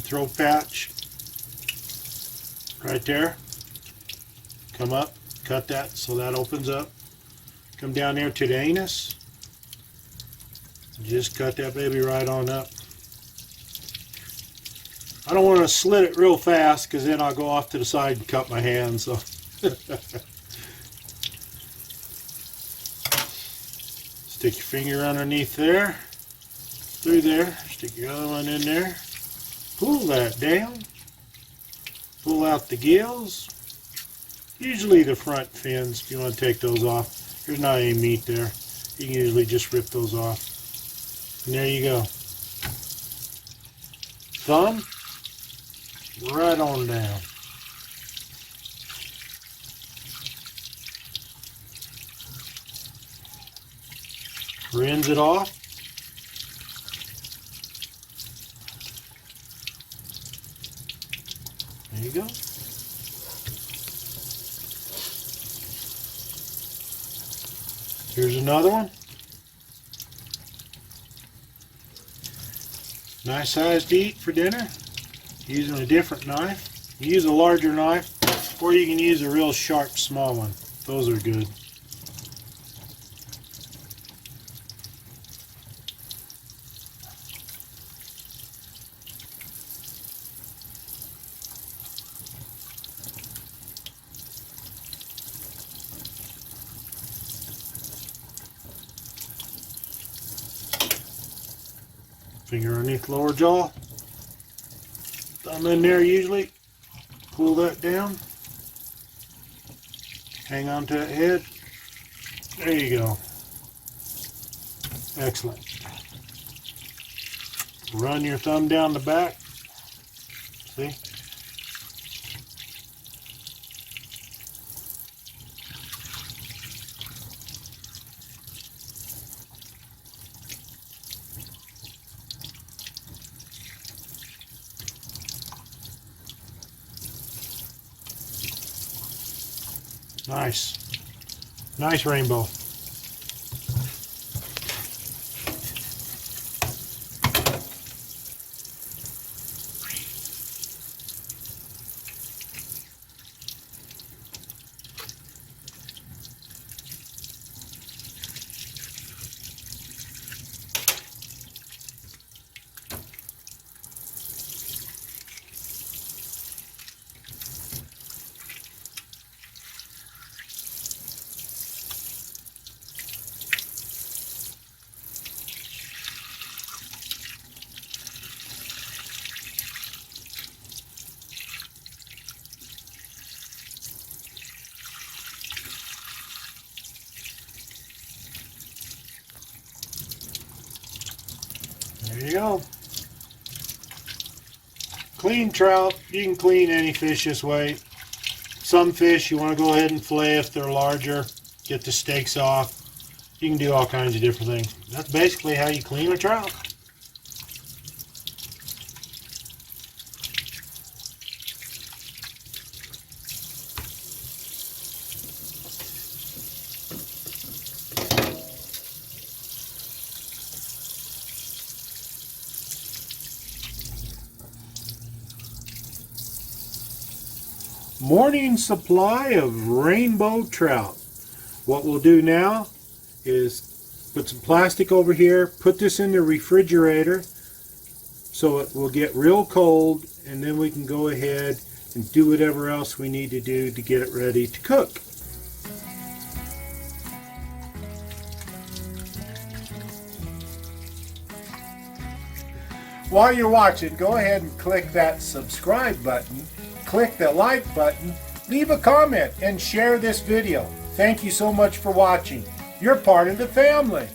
throat patch right there. Come up, cut that so that opens up. Come down there to the anus. Just cut that baby right on up. I don't want to slit it real fast because then I'll go off to the side and cut my hand. So stick your finger underneath there, through there, stick your other one in there, pull that down, pull out the gills, usually the front fins if you want to take those off. There's not any meat there. You can usually just rip those off. And there you go. Thumb, right on down. Rinse it off. There you go. Here's another one. Nice size to eat for dinner. Using a different knife. You use a larger knife, or you can use a real sharp small one. Those are good. Finger underneath lower jaw. Thumb in there usually. Pull that down. Hang on to that head. There you go. Excellent. Run your thumb down the back. See? Nice. Nice rainbow. There you go. Clean trout. You can clean any fish this way. Some fish you want to go ahead and fillet if they're larger. Get the steaks off. You can do all kinds of different things. That's basically how you clean a trout. Morning supply of rainbow trout. What we'll do now is put some plastic over here, put this in the refrigerator so it will get real cold, and then we can go ahead and do whatever else we need to do to get it ready to cook. While you're watching, go ahead and click that subscribe button, click the like button, leave a comment, and share this video. Thank you so much for watching. You're part of the family.